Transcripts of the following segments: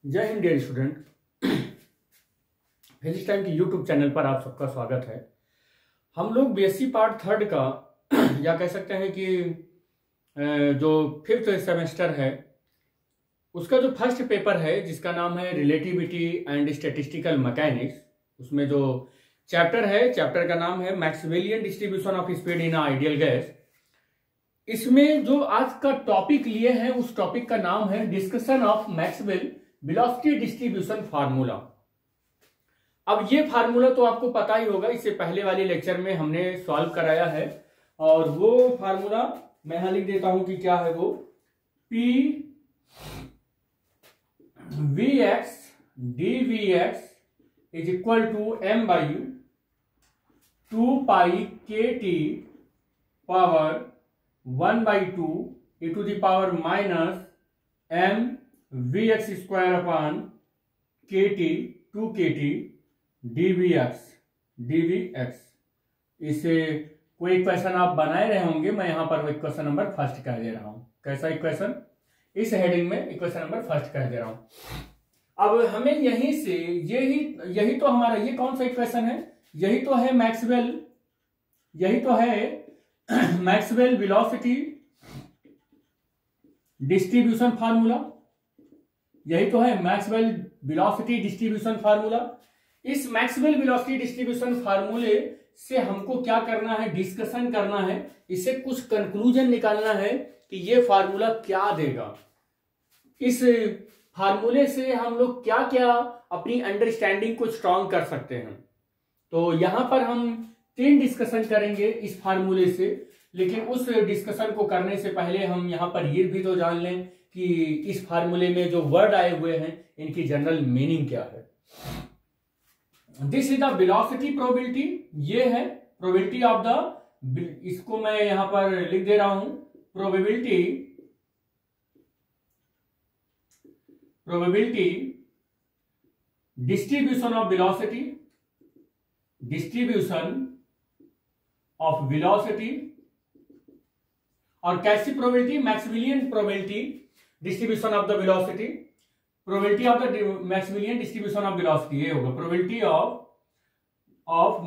जय हिंद dear student. Physics time की यूट्यूब चैनल पर आप सबका स्वागत है। हम लोग बीएससी पार्ट थर्ड का या कह सकते हैं कि जो फिफ्थ सेमेस्टर है उसका जो फर्स्ट पेपर है जिसका नाम है रिलेटिविटी एंड स्टैटिस्टिकल मैकेनिक्स, उसमें जो चैप्टर का नाम है Maxwellian distribution of speed in ideal gas. इसमें जो आज का टॉपिक लिए हैं उस टॉपिक का नाम है discussion of Maxwell velocity distribution formula. अब ये फार्मूला तो आपको पता ही होगा, इससे पहले वाले लेक्चर में हमने सॉल्व कराया है और वो फार्मूला मैं यहां लिख देता हूं कि क्या है वो P V X D V X is equal to M by 2 pi K T power 1/2 e to the power minus M V X square upon K T 2kt dvx। इसे कोई इक्वेशन आप बनाए रहे होंगे, मैं यहां पर इक्वेशन नंबर फर्स्ट कह दे रहा हूं। कैसा इक्वेशन? इस हेडिंग में इक्वेशन नंबर फर्स्ट कह दे रहा हूं। अब हमें यहीं से यही तो हमारा ये कौन सा इक्वेशन है? यही तो है मैक्सवेल वेलोसिटी डिस्ट्रीब्यूशन फार्मूला। यही तो है मैक्सवेल वेलोसिटी डिस्ट्रीब्यूशन फार्मूला। इस मैक्सवेल वेलोसिटी डिस्ट्रीब्यूशन फार्मूले से हमको क्या करना है? डिस्कशन करना है, इससे कुछ कंक्लूजन निकालना है कि ये फार्मूला क्या देगा। इस फार्मूले से हम लोग क्या क्या अपनी अंडरस्टैंडिंग को स्ट्रांग कर सकते हैं। तो यहां पर हम 3 डिस्कशन करेंगे इस फार्मूले से, लेकिन उस डिस्कशन को करने से पहले हम यहां पर ये भी तो जान लें कि इस फार्मूले में जो वर्ड आए हुए हैं इनकी जनरल मीनिंग क्या है। This is the velocity probability, ये है प्रोबेबिलिटी ऑफ द, इसको मैं यहां पर लिख दे रहा हूं प्रोबेबिलिटी डिस्ट्रीब्यूशन ऑफ वेलोसिटी। और कैसी probability? Maxwellian probability distribution of the velocity, probability of the Maxwellian distribution of velocity. ये होगा प्रोबेबिलिटी ऑफ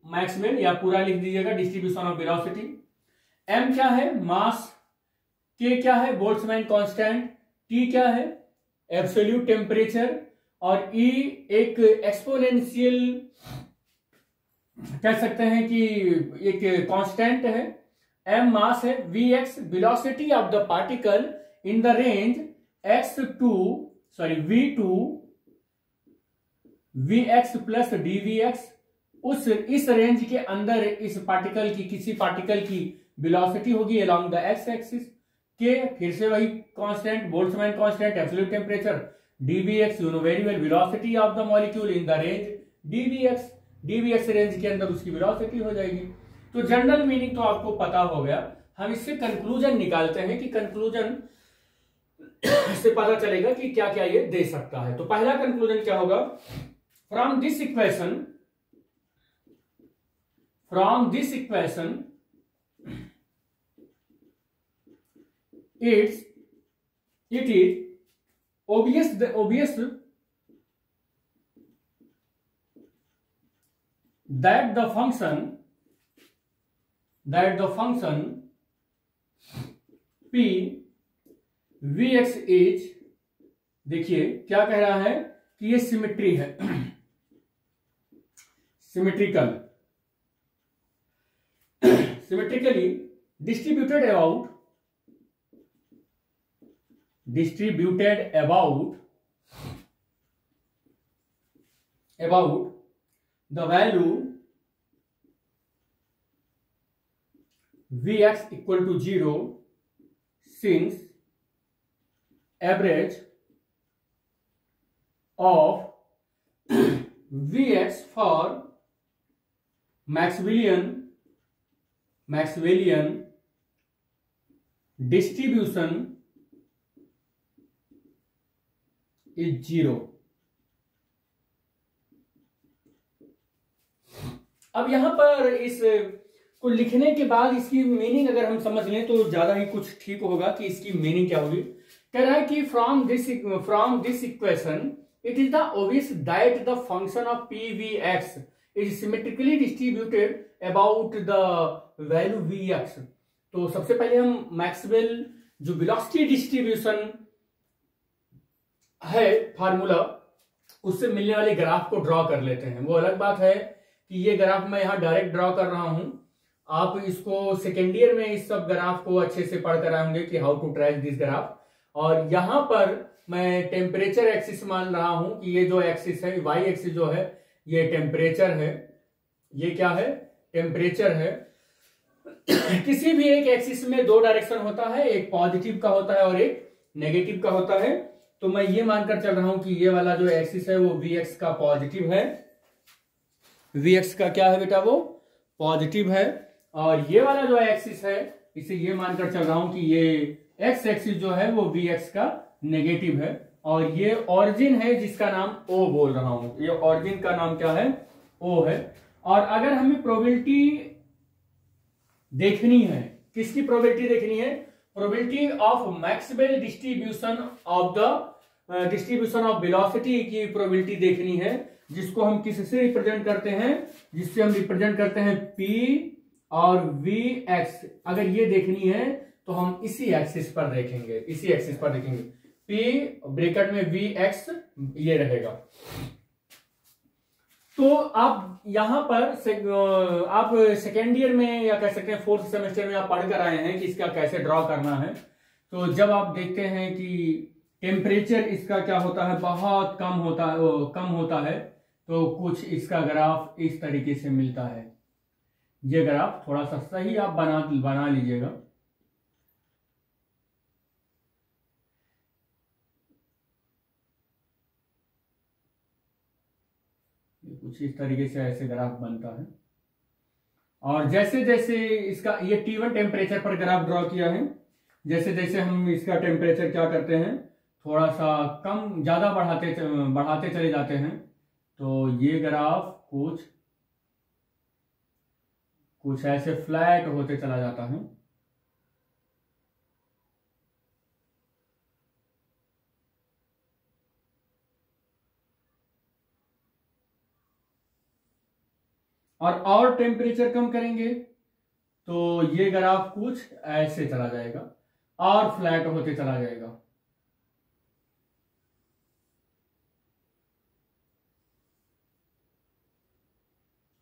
मैक्सवेल या पूरा लिख दीजिएगा डिस्ट्रीब्यूशन ऑफ वेलोसिटी। एम क्या है? मास। के क्या है? Boltzmann constant. टी क्या है? Absolute temperature. और ई एक एक्सपोनेंशियल कह सकते हैं कि एक कांस्टेंट है। एम मास है। V X velocity of the particle in the range vx plus dvx। इस रेंज के अंदर इस पार्टिकल की, किसी पार्टिकल की वेलोसिटी होगी अलोंग द एक्स एक्सिस। के फिर से वही constant, Boltzmann constant, absolute temperature. dvx you know very well velocity of the molecule in the range dvx range के अंदर उसकी वेलोसिटी हो जाएगी। तो जनरल मीनिंग तो आपको पता हो गया। हम इससे कंक्लूजन निकालते हैं कि कंक्लूजन से पता चलेगा कि क्या क्या ये दे सकता है। तो पहला कंक्लूजन क्या होगा? From this equation it is obvious that the function p vx is, देखिए क्या कह रहा है कि ये सिमेट्री है, symmetrically distributed about the value vx equal to 0 since average of vx for Maxwellian distribution is 0। अब यहां पर इस को लिखने के बाद इसकी मीनिंग अगर हम समझ लें तो ज्यादा ही कुछ ठीक होगा कि इसकी मीनिंग क्या होगी। कह रहा है कि from this equation it is the obvious that the function of P V X is symmetrically distributed about the value V X. तो सबसे पहले हम मैक्सवेल जो वेलोसिटी डिस्ट्रीब्यूशन है फार्मूला, उससे मिलने वाले ग्राफ को ड्रॉ कर लेते हैं। वो अलग बात है कि ये ग्राफ मैं यहां डायरेक्ट ड्रॉ कर रहा हूं, आप इसको सेकेंड ईयर में इस सब ग्राफ को अच्छे से पढ़ कर आएंगे कि how to trace this graph. और यहां पर मैं टेम्परेचर एक्सिस मान रहा हूं कि ये जो एक्सिस है, वाई एक्सिस जो है, ये टेम्परेचर है। ये क्या है? टेम्परेचर है। किसी भी एक एक्सिस में दो डायरेक्शन होता है, एक पॉजिटिव का होता है और एक नेगेटिव का होता है। तो मैं ये मानकर चल रहा हूं कि ये वाला जो एक्सिस है वो वी एक्स का पॉजिटिव है। वी एक्स का क्या है बेटा? वो पॉजिटिव है। और ये वाला जो एक्सिस है, इसे ये मानकर चल रहा हूं कि ये एक्स एक्सिस जो है वो वी एक्स का नेगेटिव है। और ये ऑरिजिन है जिसका नाम ओ बोल रहा हूं। ये ऑरिजिन का नाम क्या है? ओ है। और अगर हमें प्रोबेबिलिटी देखनी है, किसकी प्रोबेबिलिटी देखनी है? Probability of Maxwell distribution of velocity की प्रोबेबिलिटी देखनी है, जिसको हम किससे रिप्रेजेंट करते हैं? जिससे हम रिप्रेजेंट करते हैं P और Vx। अगर ये देखनी है तो हम इसी एक्सिस पर देखेंगे, इसी एक्सिस पर देखेंगे। P ब्रैकेट में Vx ये रहेगा। तो आप यहां पर आप सेकेंड ईयर में या कह सकते हैं फोर्थ सेमेस्टर में आप पढ़ कर आए हैं कि इसका कैसे ड्रॉ करना है। तो जब आप देखते हैं कि टेम्परेचर इसका क्या होता है, बहुत कम होता है, तो कुछ इसका ग्राफ इस तरीके से मिलता है। ये ग्राफ थोड़ा सा सही आप बना लीजिएगा। कुछ इस तरीके से ऐसे ग्राफ बनता है। और जैसे जैसे इसका ये T1 टेम्परेचर पर ग्राफ ड्रॉ किया है, जैसे जैसे हम इसका टेम्परेचर क्या करते हैं, थोड़ा सा कम ज्यादा बढ़ाते चले जाते हैं, तो ये ग्राफ कुछ ऐसे फ्लैट होते चला जाता है। और टेम्परेचर कम करेंगे तो ये ग्राफ कुछ ऐसे चला जाएगा और फ्लैट होते चला जाएगा।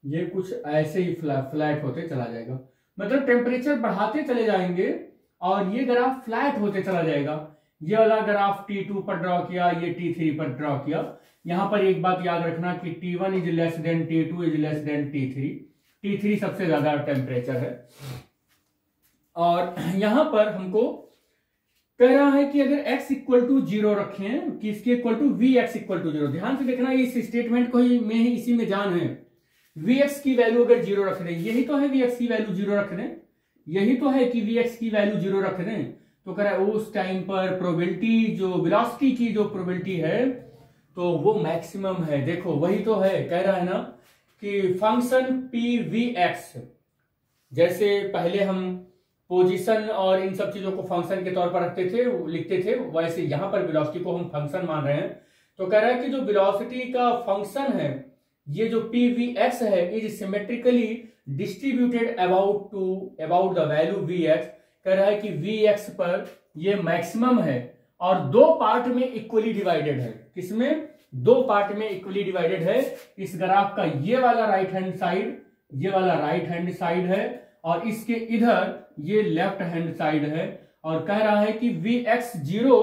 ये कुछ ऐसे ही फ्लैट होते चला जाएगा। मतलब टेम्परेचर बढ़ाते चले जाएंगे और ये ग्राफ फ्लैट होते चला जाएगा। ये वाला ग्राफ T2 पर ड्रॉ किया, ये T3 पर ड्रॉ किया। यहां पर एक बात याद रखना कि T1 is less than T2 is less than T3। T3 सबसे ज्यादा टेम्परेचर है। और यहां पर हमको कह रहा है कि अगर x इक्वल टू 0 रखें, किसके equal to? Vx equal to 0। ध्यान से देखना, इस स्टेटमेंट को ही में इसी में जान है। Vx की वैल्यू अगर 0 रख दें, यही तो है Vx की वैल्यू 0 रख दें, यही तो है कि Vx की वैल्यू 0 रख दें, तो कह रहा है उस टाइम पर प्रोबेबिलिटी, जो वेलोसिटी की जो प्रोबेबिलिटी है, तो वो मैक्सिमम है। देखो वही तो है, कह रहा है ना कि फंक्शन PVx, जैसे पहले हम पोजीशन और इन सब चीजों को फंक्शन के तौर पर रखते थे, लिखते थे, वैसे यहां पर वेलोसिटी को हम फंक्शन मान रहे हैं। तो कह रहा है कि जो वेलोसिटी का फंक्शन है, ये जो PVx है, is symmetrically distributed about the value Vx। कह रहा है कि Vx पर ये मैक्सिमम है और दो पार्ट में इक्वली डिवाइडेड है। किसमें? दो पार्ट में इक्वली डिवाइडेड है। इस ग्राफ का ये वाला राइट हैंड साइड, ये वाला राइट हैंड साइड है, और इसके इधर ये लेफ्ट हैंड साइड है। और कह रहा है कि Vx 0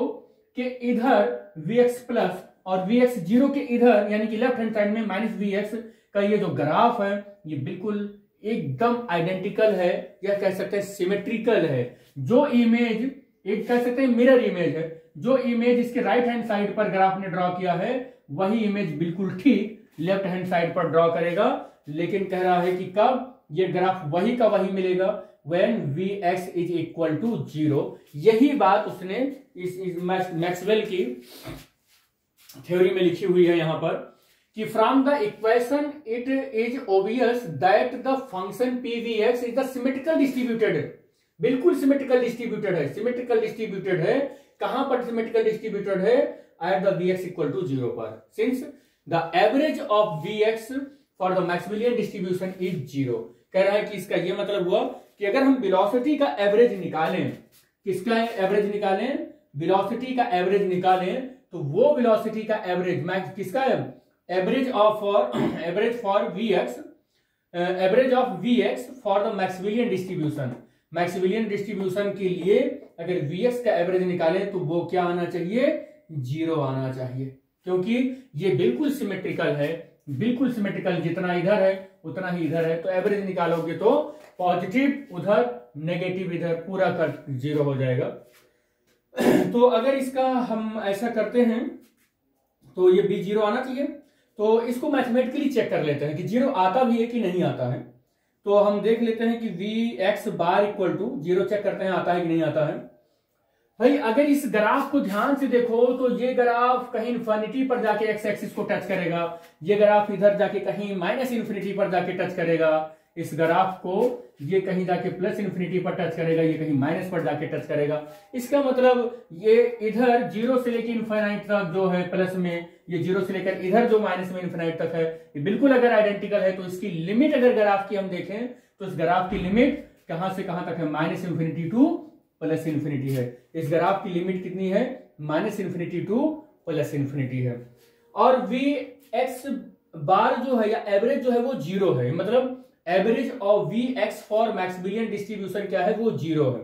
के इधर Vx प्लस और Vx 0 के इधर, यानी कि लेफ्ट हैंड साइड में माइनस Vx का ये जो ग्राफ है, ये बिल्कुल एकदम आइडेंटिकल है, या कह सकते हैं सिमेट्रिकल है। जो इमेज, एक कह सकते हैं मिरर इमेज है, जो इमेज इसके राइट हैंड साइड पर ग्राफ ने ड्रॉ किया है, वही इमेज बिल्कुल ठीक लेफ्ट हैंड साइड पर ड्रॉ करेगा। लेकिन कह रहा है कि कब ये ग्राफ वही का वही मिलेगा, when Vx is equal to 0। यही बात उसने इस मैक्सवेल की थ्योरी में लिखी हुई है यहां पर, कि from the equation it is obvious that the function PVx is the symmetrical distributed. बिल्कुल सिमेट्रिकल डिस्ट्रीब्यूटेड है, सिमेट्रिकल डिस्ट्रीब्यूटेड है, कहां पर सिमेट्रिकल डिस्ट्रीब्यूटेड है? At the Vx equal to 0 पर, since the average of Vx for the Maxwellian distribution is 0। कह रहा है कि इसका ये मतलब हुआ कि अगर हम वेलोसिटी का एवरेज निकालें, किसका एवरेज निकालें? वेलोसिटी का एवरेज निकालें, तो वो वेलोसिटी का एवरेज मैक्स किसका है? Average for Vx, average of Vx for the Maxwellian distribution. Maximilian distribution के लिए अगर Vx का एवरेज निकालें तो वो क्या आना चाहिए? 0 आना चाहिए, क्योंकि ये बिल्कुल सिमेट्रिकल है, बिल्कुल सिमेट्रिकल, जितना इधर है उतना ही इधर है। तो एवरेज निकालोगे तो पॉजिटिव उधर, नेगेटिव इधर, पूरा का 0 हो जाएगा। तो अगर इसका हम ऐसा करते हैं तो ये भी 0 आना चाहिए। तो इसको मैथमेटिकली चेक कर लेते हैं कि 0 आता भी है कि नहीं आता है। तो हम देख लेते हैं कि Vx bar equal to 0 check करते हैं आता है कि नहीं आता है। भाई अगर इस ग्राफ को ध्यान से देखो तो ये ग्राफ कहीं इन्फिनिटी पर जाके एक्स एक्सिस को टच करेगा, ये ग्राफ इधर जाके कहीं माइनस इन्फिनिटी पर जाके टच करेगा, इस ग्राफ को ये कहीं जाके प्लस इन्फिनिटी पर टच करेगा, ये कहीं माइनस पर जाके टच करेगा। इसका मतलब ये इधर 0 से लेकर इन्फिनिटी तक जो है प्लस में, ये 0 से लेकर इधर जो माइनस में इन्फिनिटी तक है, ये बिल्कुल अगर आइडेंटिकल है तो इसकी लिमिट अगर ग्राफ की हम देखें तो इस ग्राफ की लिमिट कहां से कहां तक है? Minus infinity two plus infinity है। इस ग्राफ की लिमिट कितनी है? Minus infinity two plus infinity है। और Vx बार जो है या एवरेज जो है वो 0 है, मतलब average of Vx for Maximilian distribution क्या है? वो 0 है।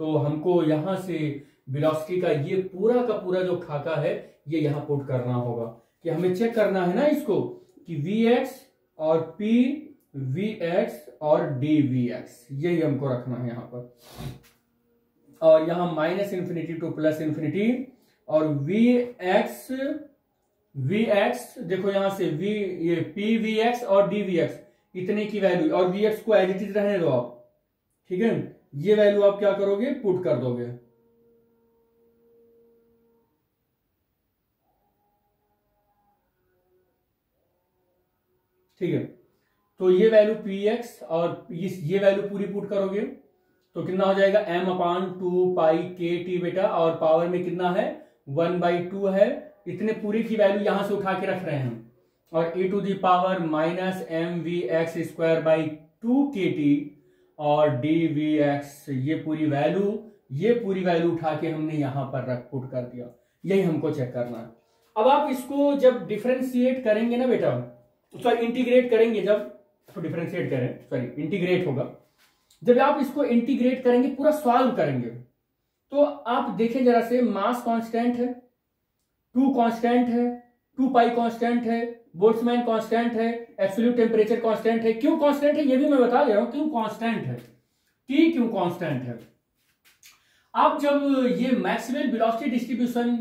तो हमको यहां से वेलोसिटी का ये पूरा का पूरा जो खाका है ये यहां पुट करना होगा कि हमें चेक करना है ना इसको कि Vx और P Vx और dVx, यही हमको रखना है यहां पर। और यहां minus infinity two plus infinity, और Vx देखो यहां से ये PVx और dVx इतने की वैल्यू, और Vx को एज इट इज रहने दो आप, ठीक है। ये वैल्यू आप क्या करोगे? पुट कर दोगे। ठीक है, तो ये वैल्यू Px और ये वैल्यू पूरी पुट करोगे तो कितना हो जाएगा? m/2π/kt बेटा, और पावर में कितना है? 1/2 है। इतने पूरी की वैल्यू यहां से उठा के रख रहे हैं, और e to the power -mvx²/2kt और dvx, ये पूरी वैल्यू उठा के हमने यहां पर रख पुट कर दिया। यही हमको चेक करना है। अब आप इसको जब डिफरेंशिएट करेंगे ना बेटा, सॉरी इंटीग्रेट करेंगे, जब डिफरेंशिएट करें, सॉरी इंटीग्रेट होगा, जब आप इसको इंटीग्रेट करेंगे, पूरा सॉल्व करेंगे, तो आप देखें जरा से, मास कांस्टेंट है, 2 कांस्टेंट है, 2π कांस्टेंट है, बोल्ट्जमैन कांस्टेंट है, एब्सोल्यूट टेम्परेचर कांस्टेंट है। क्यों कांस्टेंट है ये भी मैं बता दे रहा हूं, क्यों कांस्टेंट है, टी क्यों कांस्टेंट है। आप जब ये मैक्सवेल वेलोसिटी डिस्ट्रीब्यूशन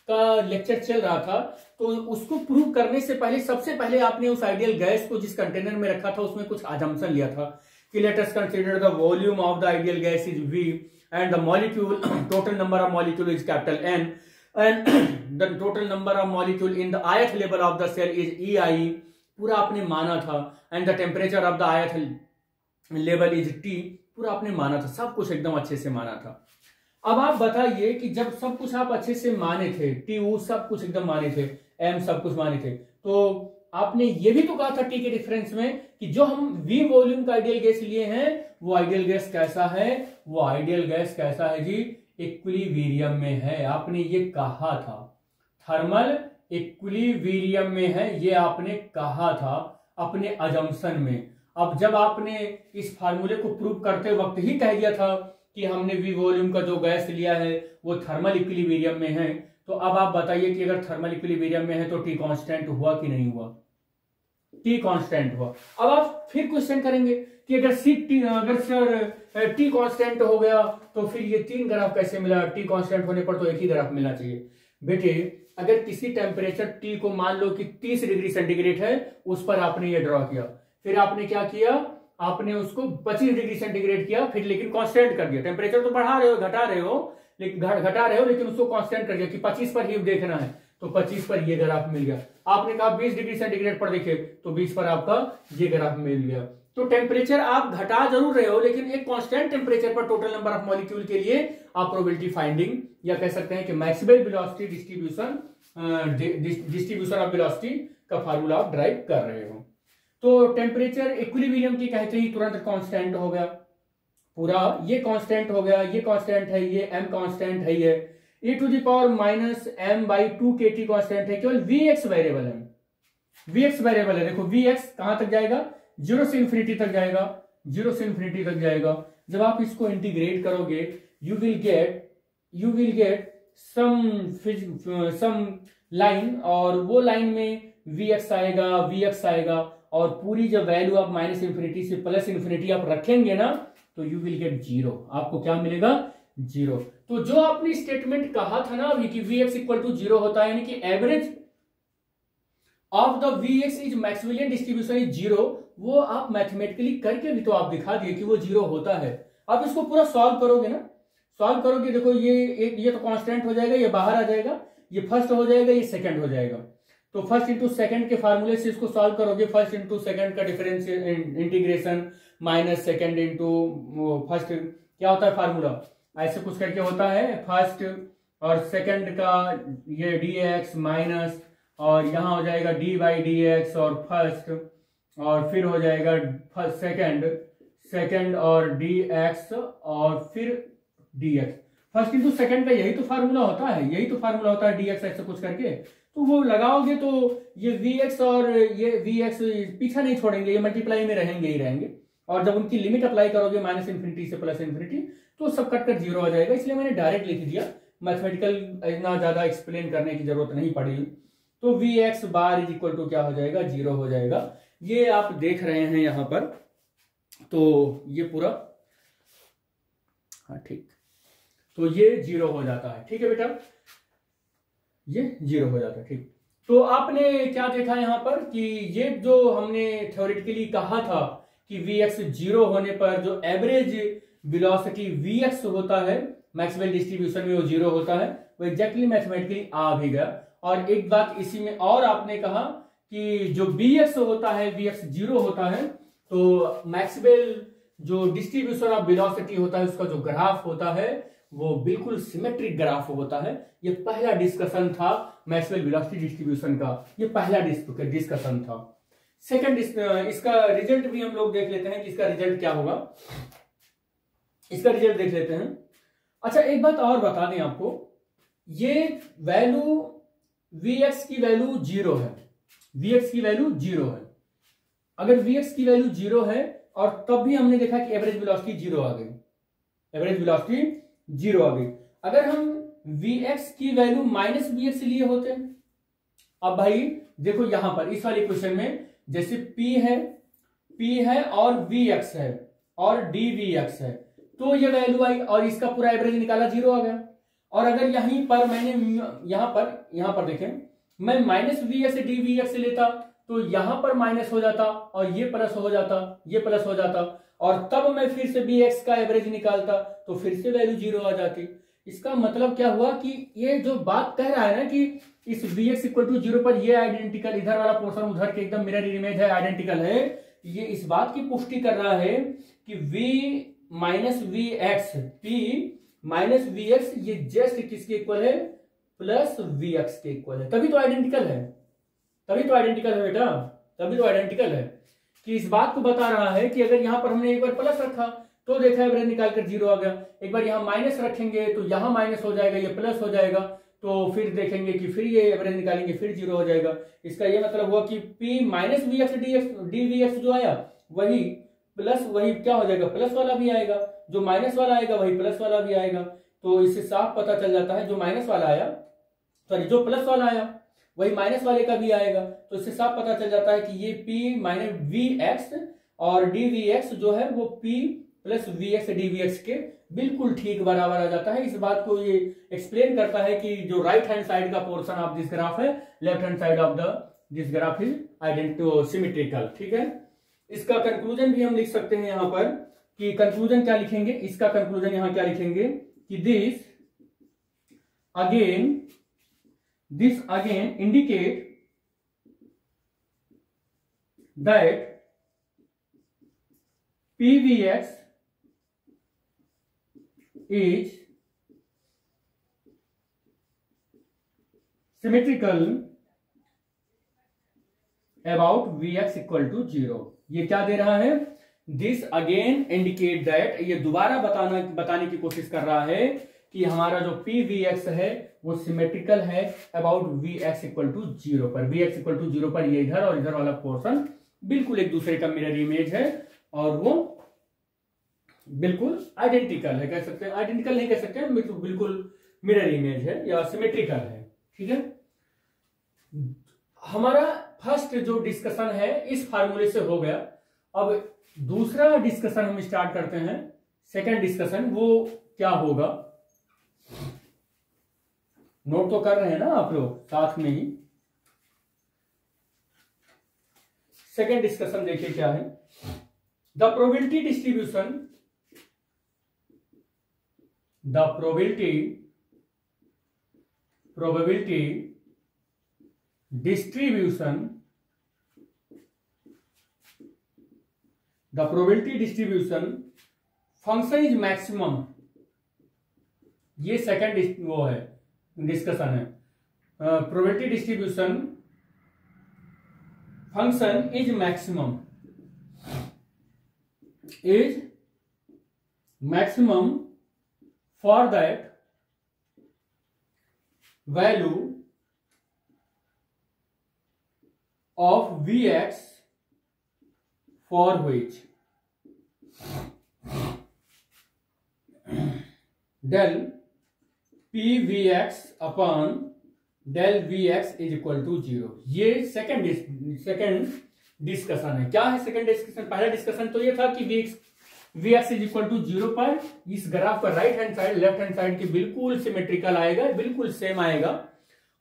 का लेक्चर चल रहा था तो उसको प्रूव करने से पहले सबसे पहले आपने उस आइडियल गैस को जिस कंटेनर में रखा था उसमें कुछ अजम्पशन लिया था कि let us consider the volume of the ideal gas is V and the molecule total number of molecule is capital N and the total number of molecule in the ith level of the cell is EI, पूरा आपने माना था, and the temperature of the ith level is T, पूरा आपने माना था, सब कुछ एकदम अच्छे से माना था। अब आप बताइए कि जब सब कुछ आप अच्छे से माने थे, T वो सब कुछ एकदम माने थे, M सब कुछ माने थे, तो आपने ये भी तो कहा था T के डिफरेंस में कि जो हम V वॉल्यूम का आइडियल गैस लिए हैं वो आइडियल गैस कैसा है, वो आइडियल गैस कैसा है जी, इक्विलिब्रियम में है। आपने ये कहा था, थर्मल इक्विलिब्रियम में है, ये आपने कहा था अपने अजम्पशन में। अब जब आपने इस फार्मूले को प्रूव करते वक्त ही कह दिया था कि हमने V वॉल्यूम का जो गैस लिया है वो थर्मल इक्विलिब्रियम में है, तो अब आप बताइए कि अगर थर्मल इक्विलिब्रियम में है तो T कांस्टेंट हुआ कि नहीं हुआ? T कांस्टेंट हुआ। अब आप फिर क्वेश्चन करेंगे कि अगर सर T कांस्टेंट हो गया तो फिर ये 3 ग्राफ कैसे मिला? T कांस्टेंट होने पर तो एक ही ग्राफ मिलना चाहिए। बेटे अगर किसी टेम्परेचर T को मान लो कि 30 डिग्री सेंटीग्रेड है, उस पर आपने ये ड्रॉ किया, फिर आपने क्या किया, आपने उसको 25 डिग्री सेंटीग्रेड किया, फिर लेकिन कांस्टेंट कर दिया। टेम्परेचर तो बढ़ा रहे हो, घटा रहे हो, लेकिन उसको कांस्टेंट कर दिया कि 25 पर ही देखना है, तो 25 पर ये ग्राफ मिल गया। आपने कहा 20 डिग्री सेंटीग्रेड पर देखिए तो 20 पर आपका ये ग्राफ मिल गया। तो टेम्परेचर आप घटा जरूर रहे हो, लेकिन एक कांस्टेंट टेम्परेचर पर टोटल नंबर ऑफ मॉलिक्यूल के लिए आप प्रोबेबिलिटी फाइंडिंग या कह सकते हैं कि Maxwell velocity distribution of velocity का फार्मूला आप ड्राइव कर रहे हो। तो टेम्परेचर इक्विलिब्रियम की कहते ही तुरंत कांस्टेंट हो गया, पूरा ये कांस्टेंट हो गया, ये कांस्टेंट है, ये m कांस्टेंट है, ये e to the power minus m/2 kT constant है, केवल Vx वेरिएबल है, Vx वेरिएबल है। देखो Vx कहां तक जाएगा, 0 से इंफिनिटी तक जाएगा, 0 से इंफिनिटी तक जाएगा। जब आप इसको इंटीग्रेट करोगे you will get some line, और वो लाइन में Vx आएगा, और पूरी जब वैल्यू आप माइनस इंफिनिटी से प्लस इंफिनिटी आप रखेंगे ना, तो यू विल गेट 0। आपको क्या मिलेगा, 0। तो जो आपने स्टेटमेंट कहा था ना अभी कि Vx इक्वल टू 0 होता है, यानी कि average of the Vx is Maxwellian distribution is 0, वो आप मैथमेटिकली करके भी तो आप दिखा दिए कि वो 0 होता है। आप इसको पूरा सॉल्व करोगे ना, सॉल्व करोगे, देखो ये तो कांस्टेंट हो जाएगा, ये बाहर आ जाएगा, ये फर्स्ट हो जाएगा, ये सेकंड हो जाएगा। तो फर्स्ट इंटू सेकंड के फार्मूले से इसको सॉल्व करोगे, फर्स्ट इंटू सेकंड का difference integration minus second into first, क्या होता है फार्मूला, ऐसे कुछ करके होता है, फर्स्ट और सेकंड का ये dx माइनस, और यहां हो जाएगा d/dx और फर्स्ट, और फिर हो जाएगा फर्स्ट सेकंड और dx और फिर dx। फर्स्ट इंटू सेकंड का यही तो फार्मूला होता है, dx ऐसे कुछ करके। तो वो लगाओगे तो ये Vx और ये Vx पीछा नहीं छोड़ेंगे, ये मल्टीप्लाई में रहेंगे ही रहेंगे, और जब उनकी लिमिट अप्लाई करोगे माइनस इंफिनिटी से प्लस इंफिनिटी, तो सब कट 0 आ जाएगा। इसलिए मैंने डायरेक्ट लिख दिया, मैथमेटिकल इतना ज्यादा एक्सप्लेन करने की जरूरत नहीं पड़ी। तो Vx bar is equal to क्या हो जाएगा, 0 हो जाएगा। ये आप देख रहे हैं यहां पर, तो ये पूरा, हाँ ठीक, तो ये 0 हो जाता है, ठीक है बेटा, ये 0 हो जाता है, ठीक। तो आपने क्या देखा यहां पर कि ये जो हमने थ्योरेटिकली कहा था कि Vx 0 होने पर जो एवरेज वेलोसिटी Vx होता है मैक्सवेल डिस्ट्रीब्यूशन में वो 0 होता है, वो एग्जैक्टली मैथमेटिकली आ भी गया। और एक बात इसी में और आपने कहा कि जो Vx होता है, Vx 0 होता है, तो मैक्सवेल जो डिस्ट्रीब्यूशन ऑफ वेलोसिटी होता है उसका जो ग्राफ होता है वो बिल्कुल सिमेट्रिक ग्राफ होता है। ये पहला डिस्कशन था मैक्सवेल वेलोसिटी डिस्ट्रीब्यूशन का, ये पहला डिस्कशन था। सेकंड इसका रिजल्ट भी हम लोग देख लेते हैं कि इसका रिजल्ट क्या होगा, इसका रिजल्ट देख लेते हैं। अच्छा एक बात और बता दें आपको, ये वैल्यू Vx की वैल्यू 0 है, Vx की वैल्यू 0 है। अगर Vx की वैल्यू 0 है और तब भी हमने देखा कि एवरेज वेलोसिटी 0 आ गई, एवरेज वेलोसिटी 0 आ गई। अगर हम Vx की वैल्यू माइनस Vx लिए होते, अब भाई देखो यहां पर इस वाले क्वेश्चन में जैसे P है और Vx है और dVx है, तो ये वैल्यू आई और इसका पूरा एवरेज निकाला 0 आ गया। और अगर यहीं पर मैंने यहां पर देखें, मैं माइनस Vx dVx लेता तो यहां पर माइनस हो जाता और ये प्लस हो जाता, ये प्लस हो जाता, और तब मैं फिर से Vx का एवरेज निकालता तो फिर से वैल्यू 0 आ जाती। इसका मतलब क्या हुआ कि ये जो बात कह रहा है ना कि इस Vx इक्वल टू 0 पर ये आइडेंटिकल, इधर वाला पोर्शन उधर के एकदम मिरर इमेज है, आइडेंटिकल है, ये इस बात की पुष्टि कर रहा है कि V minus Vx, P minus Vx ये जस्ट किसके इक्वल है, प्लस Vx के इक्वल है। तभी तो आइडेंटिकल है, तभी तो आइडेंटिकल है बेटा, तभी तो आइडेंटिकल है कि इस बात को बता रहा है कि अगर यहां पर हमने एक बार प्लस रखा तो देखा एवरेज निकालकर 0 आ गया, एक बार यहां माइनस रखेंगे तो यहां माइनस हो जाएगा, ये प्लस हो जाएगा, तो फिर देखेंगे कि फिर ये एवरेज निकालेंगे फिर 0 हो जाएगा। इसका ये मतलब हुआ कि P माइनस Vx dVx जो आया वही प्लस, वही क्या हो जाएगा, प्लस वाला भी आएगा, जो माइनस वाला आएगा वही प्लस वाला भी आएगा। तो इससे साफ पता चल जाता है जो माइनस वाला आया, सॉरी जो प्लस वाला आया वही माइनस वाले का भी आएगा। तो इससे साफ पता चल जाता है कि ये P माइनस Vx और dVx जो है वो P प्लस Vx dVx के बिल्कुल ठीक बराबर आ जाता है। इस बात को ये एक्सप्लेन करता है कि जो राइट हैंड साइड का पोर्शन ऑफ दिस ग्राफ है, left hand side of this graph is symmetrical, ठीक है। इसका कंक्लूजन भी हम लिख सकते हैं यहां पर कि कंक्लूजन क्या लिखेंगे, इसका कंक्लूजन यहां क्या लिखेंगे कि this again indicate that PVX is symmetrical about Vx equal to 0। ये क्या दे रहा है? दिस अगेन इंडिकेट दैट, ये दोबारा बताने की कोशिश कर रहा है कि हमारा जो PVX है वो सिमेट्रिकल है अबाउट Vx इक्वल टू 0 पर। Vx इक्वल टू 0 पर ये इधर और इधर वाला पोर्शन बिल्कुल एक दूसरे का मिरर इमेज है और वो बिल्कुल आइडेंटिकल है, कह सकते हैं। आइडेंटिकल नहीं कह सकते हैं, बिल्कुल मिरर इमेज है या सिमेट्रिकल है। ठीक है, हमारा फर्स्ट जो डिस्कशन है इस फार्मूले से हो गया। अब दूसरा डिस्कशन हम स्टार्ट करते हैं। सेकंड डिस्कशन वो क्या होगा, नोट तो कर रहे हैं ना आप लोग साथ में ही। सेकंड डिस्कशन देखिए क्या है। The probability distribution, the probability distribution, the probability distribution function is maximum, ये सेकंड वो है डिस्कशन है। Probability distribution function is maximum, for that value of Vx for which del PVX upon del Vx is equal to 0। ये second discussion है। क्या है second discussion? पहला discussion तो ये था कि Vx इज इक्वल टू 0 पर इस ग्राफ पर right hand side left hand side के बिल्कुल सिमेट्रिकल आएगा, बिल्कुल सेम आएगा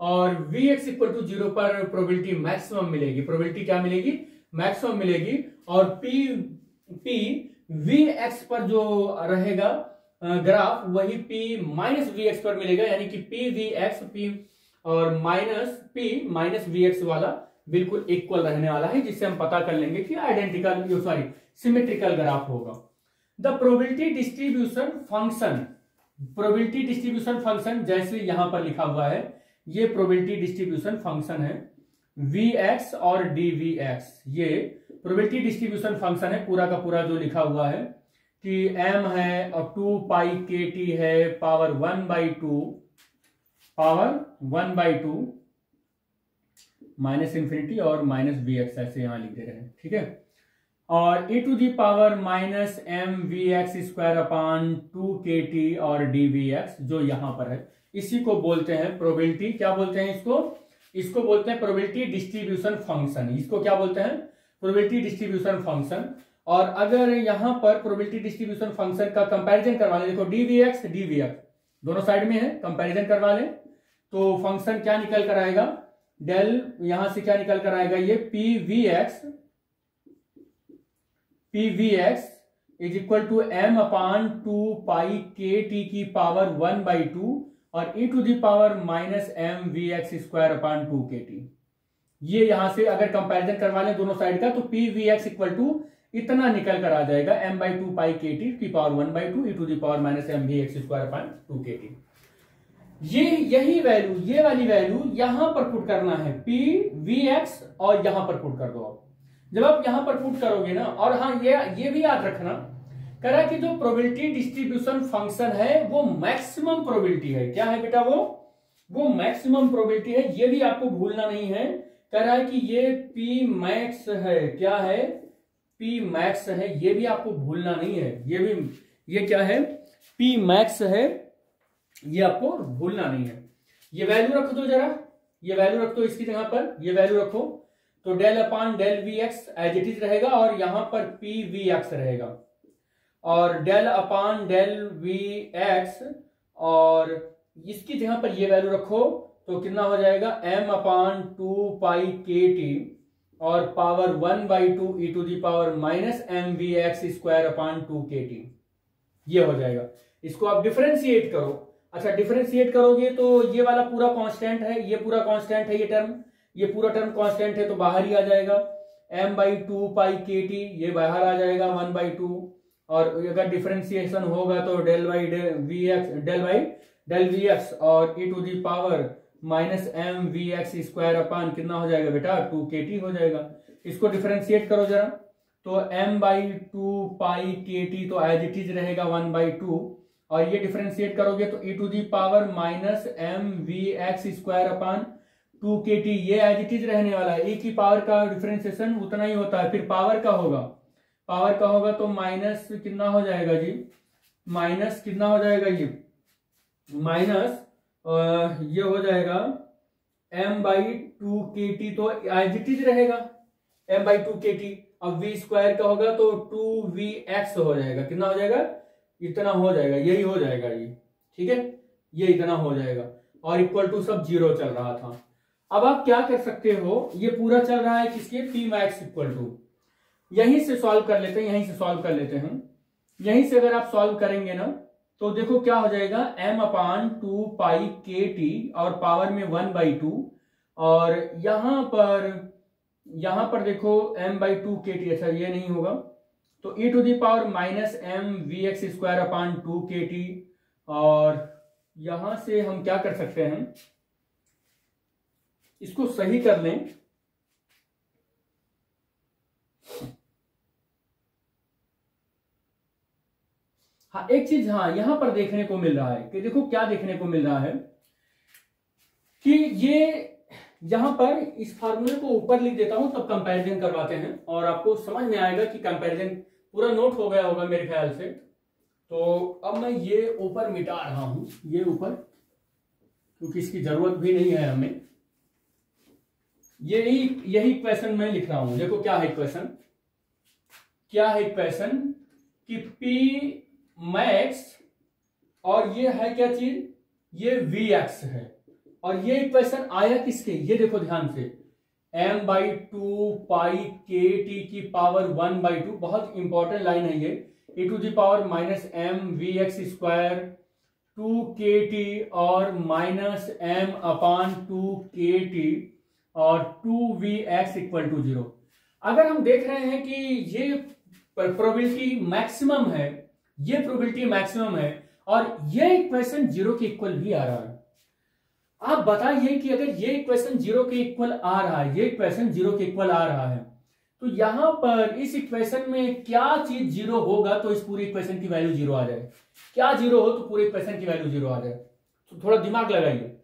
और Vx इक्वल टू 0 पर प्रोबेबिलिटी मैक्सिमम मिलेगी। प्रोबेबिलिटी क्या मिलेगी? मैक्सिमम मिलेगी। और P Vx पर जो रहेगा ग्राफ वही P माइनस Vx पर मिलेगा, यानी कि PVX P और P माइनस Vx वाला बिल्कुल इक्वल रहने वाला है, जिससे हम पता कर लेंगे कि आइडेंटिकल सिमेट्रिकल ग्राफ होगा। द प्रोबेबिलिटी डिस्ट्रीब्यूशन फंक्शन जैसे यहां पर लिखा हुआ है, ये प्रोबेबिलिटी डिस्ट्रीब्यूशन फंक्शन है Vx और dVx। ये प्रोबेबिलिटी डिस्ट्रीब्यूशन फंक्शन है पूरा का पूरा जो लिखा हुआ है कि m है और 2 पाई kt है पावर 1/2 माइनस इंफिनिटी और माइनस Vx ऐसे यहां लिख दे रहे हैं। ठीक है, और e to the power minus mVx square upon 2kt और dVx जो यहां पर है, इसी को बोलते हैं प्रोबेबिलिटी। क्या बोलते हैं इसको बोलते हैं प्रोबेबिलिटी डिस्ट्रीब्यूशन फंक्शन। इसको क्या बोलते हैं? Probability distribution function. और अगर यहां पर प्रोबेबिलिटी डिस्ट्रीब्यूशन फंक्शन का कंपैरिजन करवा ले, देखो dVx दोनों साइड में है, कंपैरिजन करवा ले तो फंक्शन क्या निकल कर आएगा? डेल यहां से क्या निकल कर आएगा? ये PVX is equal to m upon 2 pi kt की पावर 1/2 और e to the power minus mVx square upon 2kt। ये यहां से अगर कंपैरिजन करवा लें दोनों साइड का तो PVX इक्वल टू इतना निकल कर आ जाएगा m/2 पाई kt की power 1/2 e to the power minus mVx square upon 2kt। यही वैल्यू, ये वाली वैल्यू यहां पर पुट करना है PVX और यहां पर पुट कर दो आप। जब आप यहां पर पुट करोगे ना, और हाँ ये भी याद रखना कह रहा है कि जो प्रोबेबिलिटी डिस्ट्रीब्यूशन फंक्शन है वो मैक्सिमम प्रोबेबिलिटी है। क्या है बेटा? वो मैक्सिमम प्रोबेबिलिटी है, ये भी आपको भूलना नहीं है। कह रहा है कि ये P मैक्स है। क्या है? P मैक्स है, ये भी आपको भूलना नहीं है। ये क्या है? P मैक्स है, ये आपको भूलना नहीं है। ये वैल्यू रख दो जरा, ये वैल्यू रख दो इसकी जगह पर, ये वैल्यू रखो तो del upon del Vx as it is रहेगा और यहां पर PVX रहेगा और डेल अपॉन डेल Vx और इसकी जगह पर ये वैल्यू रखो तो कितना हो जाएगा? m अपॉन 2 पाई kt और power 1/2 e to the power minus mVx square upon 2kt। ये हो जाएगा। इसको आप डिफरेंशिएट करो। अच्छा, डिफरेंशिएट करोगे तो ये वाला पूरा कांस्टेंट है, ये पूरा कांस्टेंट है, ये पूरा टर्म कांस्टेंट है तो बाहर ही आ जाएगा। m/2π/kt, ये बाहर आ जाएगा 1/2, और अगर डिफरेंशिएशन होगा तो del by del V X और e to the power minus M V X square upon कितना हो जाएगा बेटा 2kt हो जाएगा। इसको डिफरेंशिएट करो जरा, तो m/2π/kt तो एज इट इज रहेगा 1/2, और ये डिफरेंशिएट करोगे तो e to the power minus M V X square upon 2kt, ये एज इट इज रहने वाला है। e की पावर का डिफरेंशिएशन उतना ही होता है, फिर पावर का होगा तो माइनस कितना हो जाएगा जी, माइनस कितना हो जाएगा ये, माइनस ये हो जाएगा m/2kt, तो एज इट इज रहेगा m/2kt। अब v स्क्वायर का होगा तो 2vx हो जाएगा, कितना हो जाएगा, इतना हो जाएगा, यही हो जाएगा ये, ठीक है, ये इतना हो जाएगा, और इक्वल टू सब 0 चल रहा था। अब आप क्या कर सकते हो, ये पूरा चल रहा है किसके, p max इक्वल टू, यहीं से सॉल्व कर लेते हैं, यहीं से अगर आप सॉल्व करेंगे ना तो देखो क्या हो जाएगा, m/2π/kt और पावर में 1/2, और यहां पर देखो m/2kt, अच्छा ये नहीं होगा, तो e to the power minus M V X square upon 2kt, और यहां से हम क्या कर सकते हैं, इसको सही कर लें, हाँ एक चीज, हाँ यहां पर देखने को मिल रहा है कि देखो क्या देखने को मिल रहा है कि ये यहां पर इस फार्मूले को ऊपर लिख देता हूं, तब कंपैरिजन करवाते हैं और आपको समझ में आएगा कि कंपैरिजन पूरा नोट हो गया होगा मेरे ख्याल से। तो अब मैं ये ऊपर मिटा रहा हूं, ये ऊपर, क्योंकि इसकी जरूरत भी नहीं है हमें। यही क्वेश्चन मैं लिख रहा हूं, देखो क्या है क्वेश्चन, कि P मैक्स और ये है क्या चीज, ये Vx है, और ये इक्वेशन आया किसके, ये देखो ध्यान से, m/2π/kt की पावर 1/2, बहुत इंपॉर्टेंट लाइन है ये, e to the power minus M V X square 2kt और माइनस एम अपान 2kt और 2vx इक्वल टू 0। अगर हम देख रहे हैं कि ये प्रोबेबिलिटी मैक्सिमम है, ये प्रोबेबिलिटी मैक्सिमम है, और ये इक्वेशन 0 के इक्वल भी आ रहा है। आप बताइए कि अगर ये इक्वेशन 0 के इक्वल आ रहा है, ये इक्वेशन 0 के इक्वल आ रहा है, तो यहां पर इस इक्वेशन में क्या चीज 0 होगा तो इस पूरी इक्वेशन की वैल्यू 0 आ जाए, क्या 0 हो तो पूरे इक्वेशन की वैल्यू 0 आ जाए। तो थोड़ा दिमाग लगाइए,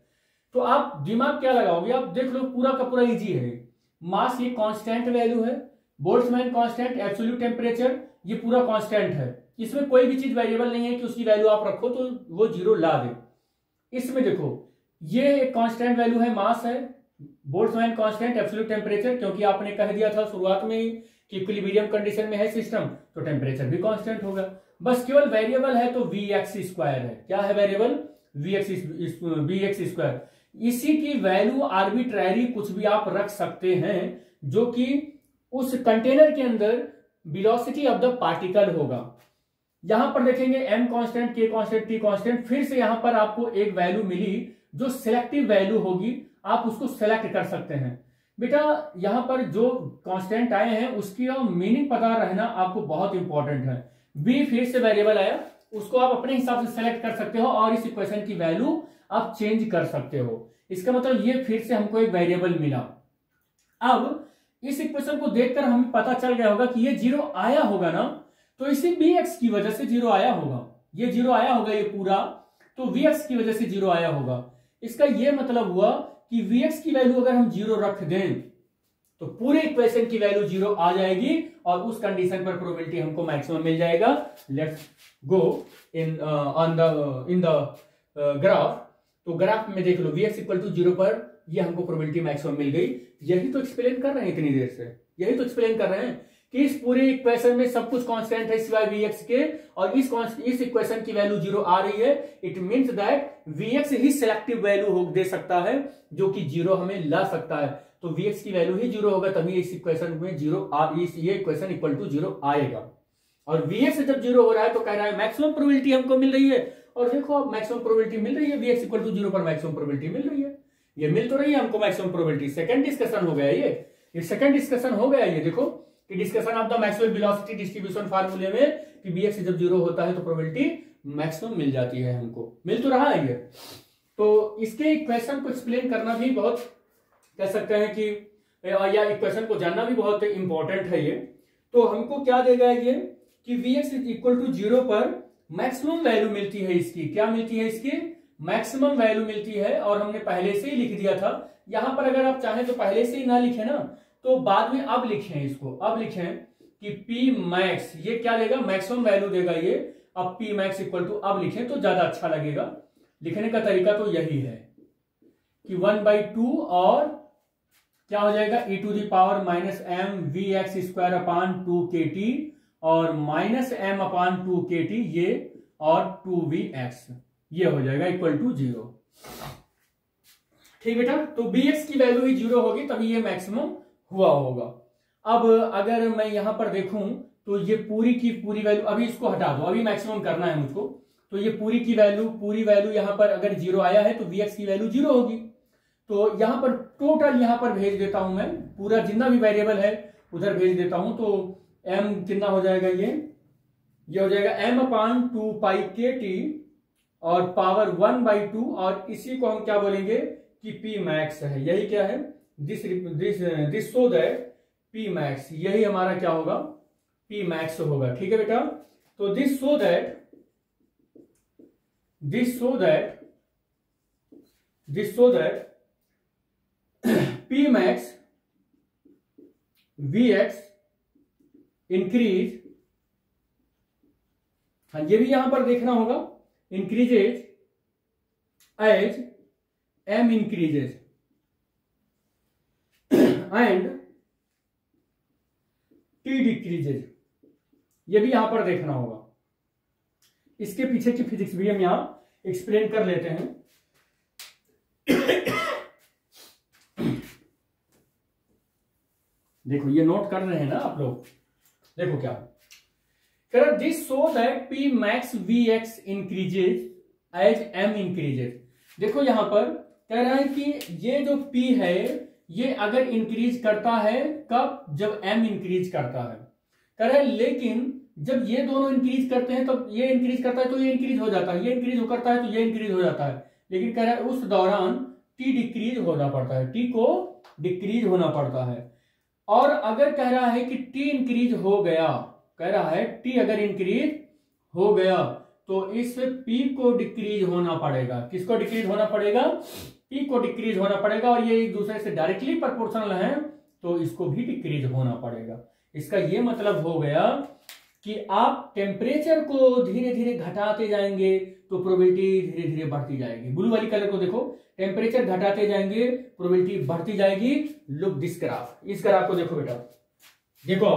तो आप दिमाग क्या लगाओगे, आप देख लो पूरा का पूरा इजी है। मास ये कांस्टेंट वैल्यू है, बोल्ट्जमैन कांस्टेंट, एब्सोल्यूट टेम्परेचर ये पूरा कांस्टेंट है, इसमें कोई भी चीज वेरिएबल नहीं है कि उसकी वैल्यू आप रखो तो वो 0 ला दे। इसमें देखो ये एक कांस्टेंट वैल्यू है, मास है, बोल्ट्जमैन कांस्टेंट, एब्सोल्यूट टेम्परेचर, क्योंकि आपने कह दिया था शुरुआत में ही कि इक्विलिब्रियम कंडीशन में है सिस्टम, तो टेम्परेचर भी कांस्टेंट होगा। बस केवल वेरिएबल है तो Vx स्क्वायर है, क्या है वेरिएबल, Vx स्क्वायर। इसी की वैल्यू आर्बिट्ररी कुछ भी आप रख सकते हैं जो कि उस कंटेनर के अंदर वेलोसिटी ऑफ द पार्टिकल होगा। यहां पर देखेंगे m constant, k constant, t constant, फिर से यहां पर आपको एक वैल्यू मिली जो सिलेक्टिव वैल्यू होगी, आप उसको सेलेक्ट कर सकते हैं। बेटा यहां पर जो कांस्टेंट आए हैं उसकी मीनिंग पता रहना आपको बहुत इंपॉर्टेंट है। b फिर से वेरिएबल आया, उसको आप अपने हिसाब से सेलेक्ट कर सकते हो और इस इक्वेशन की वैल्यू आप चेंज कर सकते हो। इसका मतलब ये फिर से हमको एक वेरिएबल मिला। अब इस इक्वेशन को देखकर हमें पता चल गया होगा कि ये 0 आया होगा ना, तो इसी Vx की वजह से 0 आया होगा, ये 0 आया होगा ये पूरा, तो Vx की वजह से 0 आया होगा। इसका ये मतलब हुआ कि Vx की वैल्यू अगर हम 0 रख दें तो पूरे इक्वेशन की वैल्यू 0 आ जाएगी और उस कंडीशन पर प्रोबेबिलिटी हमको मैक्सिमम मिल जाएगा। Let's go in the graph. तो ग्राफ में देख लो Vx इक्वल टू 0 पर ये हमको प्रोबेबिलिटी मैक्सिमम मिल गई। यही तो एक्सप्लेन कर रहे हैं इतनी देर से, यही तो एक्सप्लेन कर रहे हैं कि इस पूरे इक्वेशन में सब कुछ कांस्टेंट है सिवाय Vx के, और इस इक्वेशन की वैल्यू 0 आ रही है। इट मींस दैट Vx ही सिलेक्टिव वैल्यू दे सकता है जो कि 0 हमें ला सकता है। तो Vx की वैल्यू ही 0 होगा तभी इस इक्वेशन में 0 ये इक्वेशन इक्वल टू 0 आएगा। और Vx जब 0 हो रहा है तो कह रहा है मैक्सिमम प्रोबेबिलिटी हमको मिल रही है। और देखो अब मैक्सिमम प्रोबेबिलिटी मिल रही है, Vx इक्वल टू 0 पर मैक्सिमम प्रोबेबिलिटी मिल रही है, ये मिल तो रही है हमको मैक्सिमम प्रोबेबिलिटी। सेकंड डिस्कशन हो गया ये। ये सेकंड डिस्कशन हो गया। ये देखो कि discussion of the Maxwell velocity distribution फार्मूले में कि bx जब 0 होता है तो प्रोबेबिलिटी मैक्सिमम मिल जाती है, हमको मिल तो रहा है ये। तो इसके इक्वेशन को एक्सप्लेन करना भी बहुत कह सकते हैं कि या इक्वेशन को जानना भी बहुत इंपॉर्टेंट है ये। तो हमको क्या देगा ये कि Vx इक्वल टू 0 पर मैक्सिमम वैल्यू मिलती है इसकी। क्या मिलती है इसकी? मैक्सिमम वैल्यू मिलती है। और हमने पहले से ही लिख दिया था। यहां पर अगर आप चाहें तो पहले से ही ना लिखे ना, तो बाद में अब लिखें इसको। अब लिखें कि पी मैक्स ये क्या देगा? मैक्सिमम वैल्यू देगा ये। अब पी मैक्स इक्वल टू अब लिखें तो ज्यादा अच्छा लगेगा। लिखने का तरीका तो यही है कि 1/2 और क्या हो जाएगा e to the power minus M V X square upon 2 KT और माइनस एम अपान 2 KT ये और 2Vx ये हो जाएगा इक्वल टू 0। ठीक बेटा, तो Bx की वैल्यू ही 0 होगी तभी ये मैक्सिमम हुआ होगा। अब अगर मैं यहां पर देखूं तो ये पूरी की पूरी वैल्यू, अभी इसको हटा दो, अभी मैक्सिमम करना है मुझको। तो ये पूरी वैल्यू यहां पर अगर 0 आया है तो Vx की वैल्यू 0 होगी। तो यहां पर टोटल यहां पर भेज देता हूं मैं, पूरा जितना भी वेरिएबल है उधर भेज देता हूं। तो m कितना हो जाएगा? ये हो जाएगा m अपान 2 पाई KT और पावर 1/2 और इसी को हम क्या बोलेंगे कि P मैक्स है। यही क्या है? This so that P max, यही हमारा क्या होगा? P मैक्स होगा। ठीक है बेटा, तो this so that P max Vx increase, हाँ ये भी यहां पर देखना होगा, increases as m increases and t decreases, ये भी यहां पर देखना होगा। इसके पीछे की फिजिक्स भी हम यहां एक्सप्लेन कर लेते हैं। देखो ये नोट कर रहे हैं ना आप लोग। देखो क्या कह रहा, this so that P max Vx increases as m increases. देखो यहां पर कह रहा है कि ये जो P है ये अगर इंक्रीज करता है कब? जब m इंक्रीज करता है। कह रहा है लेकिन जब ये दोनों इंक्रीज करते हैं तब ये इंक्रीज करता है तो ये इंक्रीज हो जाता है, ये इंक्रीज करता है तो ये इंक्रीज हो जाता है। लेकिन कह रहा है उस दौरान t डिक्रीज होना पड़ता है, t को डिक्रीज होना पड़ता है। और अगर कह रहा है कि t इंक्रीज हो गया, कह रहा है t अगर इंक्रीज हो गया तो इस p को डिक्रीज होना पड़ेगा। किसको डिक्रीज होना पड़ेगा? p को डिक्रीज होना पड़ेगा। और ये एक दूसरे से डायरेक्टली प्रोपोर्शनल है तो इसको भी डिक्रीज होना पड़ेगा। इसका ये मतलब हो गया कि आप टेम्परेचर को धीरे धीरे घटाते जाएंगे तो प्रोबेबिलिटी धीरे धीरे बढ़ती जाएगी। ब्लू वाली कलर को देखो, टेम्परेचर घटाते जाएंगे प्रोबेबिलिटी बढ़ती जाएगी। लुक दिस ग्राफ, इस ग्राफ को देखो बेटा। देखो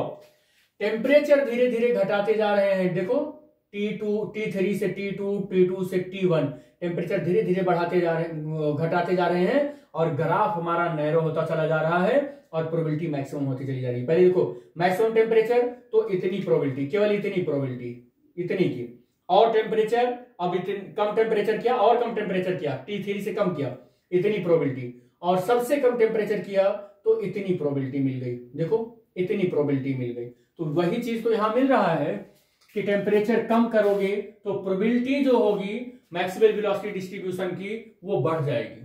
टेम्परेचर धीरे धीरे घटाते जा रहे हैं। देखो T2 T3 से T2 T2 से T1 टेम्परेचर धीरे धीरे बढ़ाते जा रहे हैं, घटाते जा रहे हैं और ग्राफ हमारा नैरो होता चला जा रहा है और प्रोबेबिलिटी मैक्सिमम होती चली जा रही है। पहले देखो मैक्सिमम टेम्परेचर तो इतनी प्रोबेबिलिटी, केवल इतनी प्रोबेबिलिटी, इतनी की। और टेम्परेचर अब कम टेम्परेचर किया और कम टेम्परेचर किया, T3 से कम किया, इतनी प्रोबेबिलिटी। और सबसे कम टेम्परेचर किया तो इतनी प्रोबेबिलिटी मिल गई। देखो इतनी प्रोबेबिलिटी मिल गई। तो वही चीज तो यहां मिल रहा है कि टेम्परेचर कम करोगे तो प्रोबेबिलिटी जो होगी मैक्सवेल वेलोसिटी डिस्ट्रीब्यूशन की वो बढ़ जाएगी।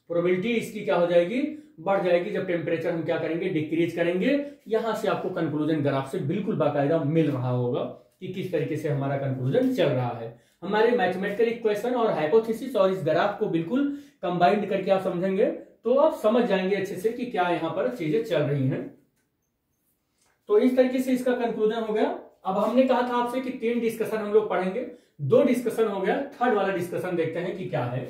प्रोबेबिलिटी इसकी क्या हो जाएगी? बढ़ जाएगी जब टेम्परेचर हम क्या करेंगे? डिक्रीज करेंगे। यहां से आपको कंक्लूजन ग्राफ से बिल्कुल बाकायदा मिल रहा होगा कि किस तरीके से हमारा कंक्लूजन चल रहा है। हमारे मैथमेटिकल इक्वेशन और हाइपोथेसिस और इस ग्राफ को बिल्कुल कंबाइंड करके आप समझेंगे तो आप समझ जाएंगे अच्छे से कि क्या यहां पर चीजें चल रही हैं। तो इस तरीके से इसका कंक्लूजन हो गया। अब हमने कहा था आपसे कि 3 डिस्कशन हम लोग पढ़ेंगे, 2 डिस्कशन हो गया, थर्ड वाला डिस्कशन देखते हैं कि क्या है।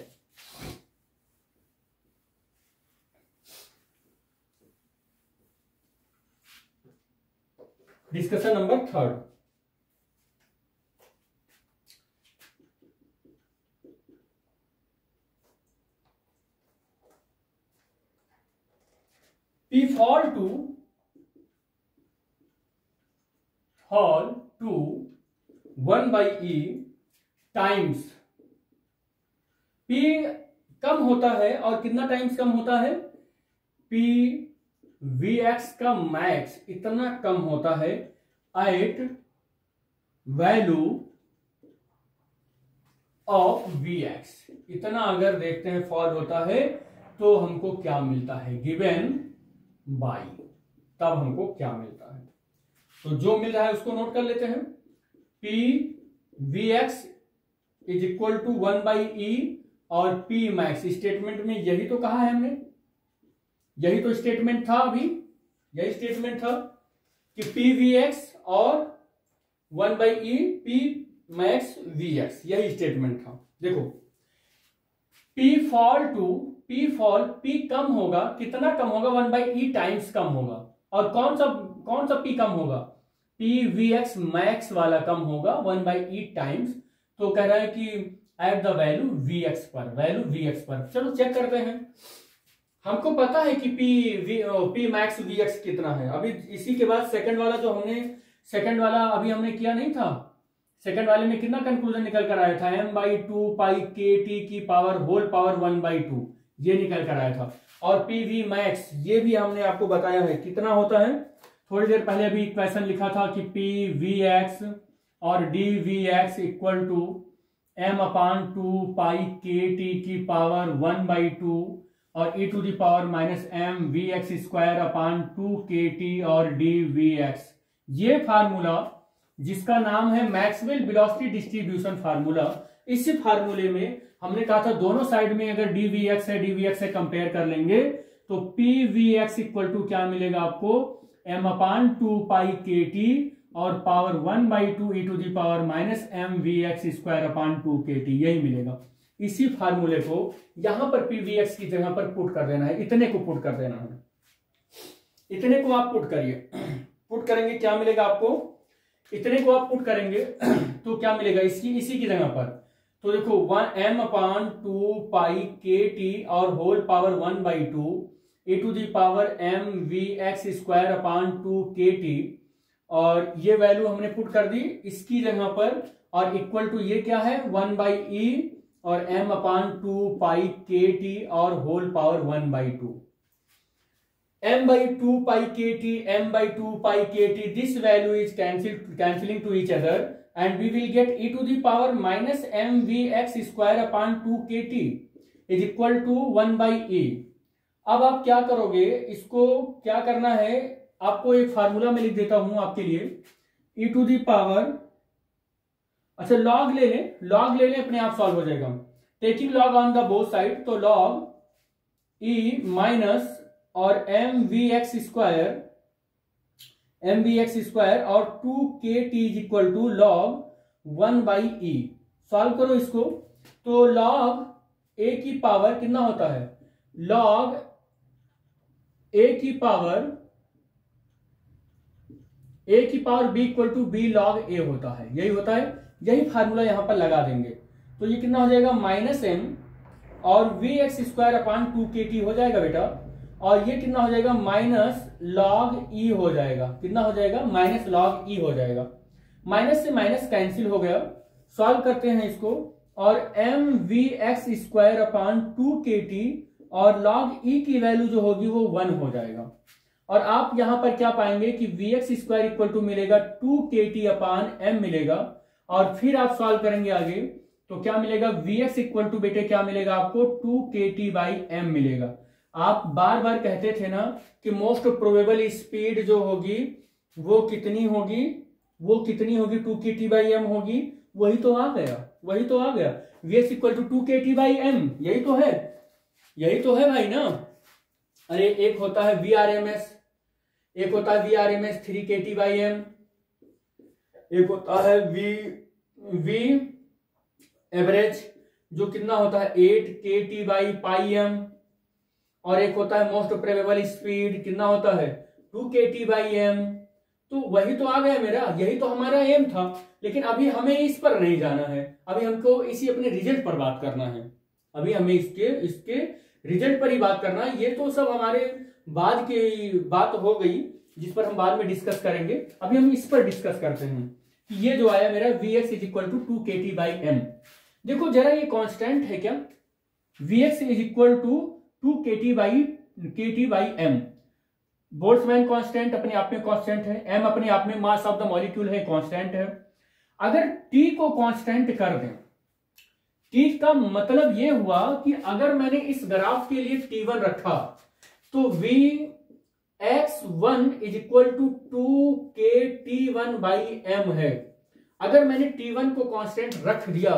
Discussion number 3। P fall to 1/e times P कम होता है और कितना टाइम्स कम होता है? P Vx का मैक्स इतना कम होता है एट वैल्यू ऑफ Vx, इतना अगर देखते हैं फॉल होता है तो हमको क्या मिलता है गिवन बाई, तब हमको क्या मिलता है। तो जो मिल रहा है उसको नोट कर लेते हैं। P Vx is equal to 1/e और P मैक्स, स्टेटमेंट में यही तो कहा है हमने, यही तो स्टेटमेंट था, अभी यही स्टेटमेंट था कि P Vx और 1/e P मैक्स Vx, यही स्टेटमेंट था। देखो P फॉल P कम होगा, कितना कम होगा 1/e टाइम्स कम होगा, और कौन सा P कम होगा, P Vx मैक्स वाला कम होगा 1/e टाइम्स। तो कह रहा है कि एट द वैल्यू Vx पर, चलो चेक करते हैं। हमको पता है कि P मैक्स Vx कितना है। अभी इसी के बाद सेकंड वाला जो अभी हमने किया नहीं था, सेकंड वाले में कितना कंक्लूजन निकल कर आया था, m/2 पाई kt की पावर होल पावर 1/2, ये निकल कर आया था। और PV मैक्स ये भी हमने आपको बताया है कितना होता है, थोड़ी देर पहले अभी इक्वेशन लिखा था कि PVx और dVx equal to m/2 pi kt की पावर 1/2 और e to the power minus m Vx square upon 2 kt और dVx। ये फार्मूला जिसका नाम है मैक्सवेल वेलोसिटी डिस्ट्रीब्यूशन फार्मूला, इसी फार्मूले में हमने कहा था दोनों साइड में अगर dVx से कंपेयर कर लेंगे तो PVx इक्वल टू क्या मिलेगा आपको, m/2 पाई kt और power 1/2 e to the power minus m Vx square upon 2 kt, यही मिलेगा। इसी फार्मूले को यहां पर PVx की जगह पर पुट कर देना है, इतने को पुट कर देना है, इतने को आप पुट करिए, पुट करेंगे क्या मिलेगा आपको, इतने को आप पुट करेंगे तो क्या मिलेगा इसी की जगह पर। तो देखो m/2 पाई kt और whole power 1/2 e to the power m Vx square upon 2 kt, और ये वैल्यू हमने पुट कर दी इसकी जगह पर, और इक्वल टू ये क्या है 1/e और m/2 पाई kt और whole power 1/2, m/2 pi kt, m/2 pi kt, this value is cancelling to each other and we will get e to the power minus m Vx square upon 2 kt is equal to 1/e। अब आप क्या करोगे, इसको क्या करना है, आपको एक फार्मूला में लिख देता हूं आपके लिए, e टू दी पावर, अच्छा लॉग ले लें अपने आप सॉल्व हो जाएगा, taking log on the both side, तो लॉग e माइनस और m Vx स्क्वायर और 2 kt is equal to log 1/e। Solve करो इसको, तो लॉग a की पावर कितना होता है, लॉग a की power b equal to b log a होता है, यही होता है, यही फार्मूला यहां पर लगा देंगे। तो ये कितना हो जाएगा माइनस m और Vx स्क्वायर अपॉन 2 kt हो जाएगा बेटा, और ये कितना हो जाएगा माइनस लॉग ई हो जाएगा, कितना हो जाएगा माइनस लॉग ई हो जाएगा, माइनस से माइनस कैंसिल हो गया। सॉल्व करते हैं इसको, और m Vx square upon 2 kt और लॉग ई की वैल्यू जो होगी वो 1 हो जाएगा, और आप यहां पर क्या पाएंगे कि Vx स्क्वायर इक्वल टू मिलेगा 2 kt अपॉन m मिलेगा, और फिर आप सॉल्व करेंगे आगे तो क्या मिलेगा, Vx इक्वल टू बेटे क्या मिलेगा आपको 2 kt बाई m मिलेगा। आप बार बार कहते थे ना कि मोस्ट प्रोबेबल स्पीड जो होगी वो कितनी होगी, 2 kt बाई m होगी, वही तो आ गया, Vx equal to 2 kt by m, यही तो है भाई ना। अरे एक होता है VRMS, एक होता है VRMS 3 kt बाई m, एक होता है V एवरेज जो कितना होता है 8 kt बाई पाई m, और एक होता है मोस्ट प्रोबेबल स्पीड कितना होता है 2 kt बाई m। तो वही तो आ गया मेरा, यही तो हमारा एम था, लेकिन अभी हमें इस पर नहीं जाना है, अभी हमको इसी अपने रिजल्ट पर बात करना है, अभी हमें इसके रिजल्ट पर ही बात करना है। ये तो सब हमारे बाद की बात हो गई जिस पर हम बाद में डिस्कस करेंगे, अभी हम इस पर डिस्कस करते हैं कि ये जो आया मेरा Vx is equal to 2 kt by m। देखो जरा ये कांस्टेंट है क्या, Vx is equal to 2 kt by m, Boltzmann constant अपने आप में कांस्टेंट है, m अपने आप में मास ऑफ द मॉलिक्यूल है, कांस्टेंट है। अगर t को कांस्टेंट कर दें, t का मतलब यह हुआ कि अगर मैंने इस ग्राफ के लिए t1 रखा तो Vx1 is equal to 2kT1/m है। अगर मैंने t1 को कांस्टेंट रख दिया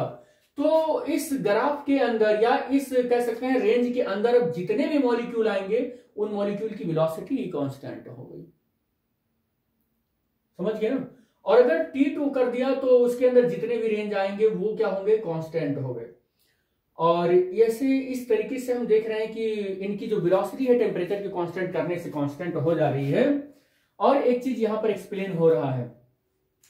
तो इस ग्राफ के अंदर या इस कह सकते हैं रेंज के अंदर अब जितने भी मॉलिक्यूल आएंगे उन मॉलिक्यूल की वेलोसिटी ही कांस्टेंट हो गई। समझ गए ना? और अगर T2 कर दिया तो उसके अंदर जितने भी रेंज आएंगे वो क्या होंगे, कांस्टेंट हो गए। और ऐसे इस तरीके से हम देख रहे हैं कि इनकी जो वेलोसिटी है टेम्परेचर के कांस्टेंट करने से कांस्टेंट हो जा रही है। और एक चीज यहां पर एक्सप्लेन हो रहा है,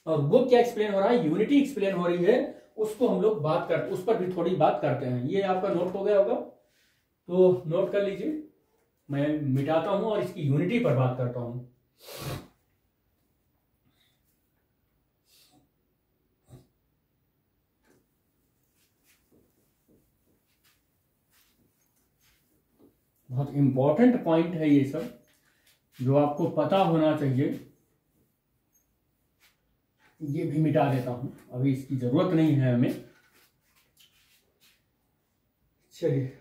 और वो क्या एक्सप्लेन हो रहा है, यूनिटी एक्सप्लेन हो रही है, उसको हम लोग बात करते, उस पर भी थोड़ी बात करते हैं। ये आपका नोट हो गया होगा तो नोट कर लीजिए, मैं मिटाता हूं और इसकी यूनिटी पर बात करता हूं। बहुत इंपॉर्टेंट पॉइंट है ये सब, जो आपको पता होना चाहिए। ये भी मिटा देता हूं, अभी इसकी जरूरत नहीं है हमें। चलिए,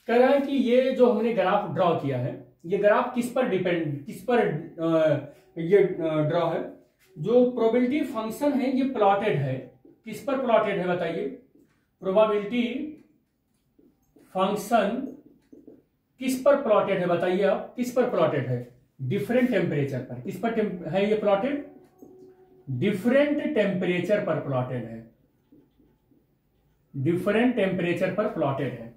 कह रहा है कि ये जो हमने ग्राफ ड्रॉ किया है, ये ग्राफ किस पर ये ड्रॉ है, जो प्रोबेबिलिटी फंक्शन है ये प्लॉटेड है। किस पर प्लॉटेड है बताइए? प्रोबेबिलिटी फंक्शन किस पर प्लॉटेड है बताइए आप, किस पर प्लॉटेड है? डिफरेंट टेम्परेचर पर। किस पर है ये प्लॉटेड? डिफरेंट टेम्परेचर पर प्लॉटेड है, डिफरेंट टेम्परेचर पर प्लॉटेड है।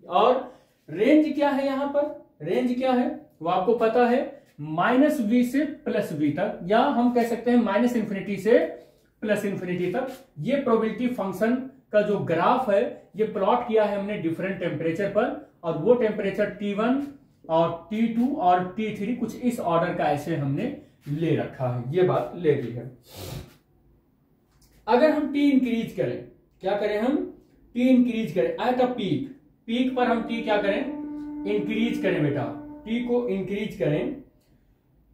और रेंज क्या है यहां पर? रेंज क्या है वो आपको पता है, -v से +v तक, या हम कह सकते हैं -∞ से +∞ तक। ये प्रोबेबिलिटी फंक्शन का जो ग्राफ है ये प्लॉट किया है हमने डिफरेंट टेम्परेचर पर, और वो टेम्परेचर T1 और T2 और T3 कुछ इस ऑर्डर का ऐसे हमने ले रखा है, ये बात ले ली है। अगर हम T इंक्रीज करें, क्या करें हम? T इंक्रीज करें एट अ पीक, पीक पर हम T क्या करें? इंक्रीज करें बेटा, T को इंक्रीज करें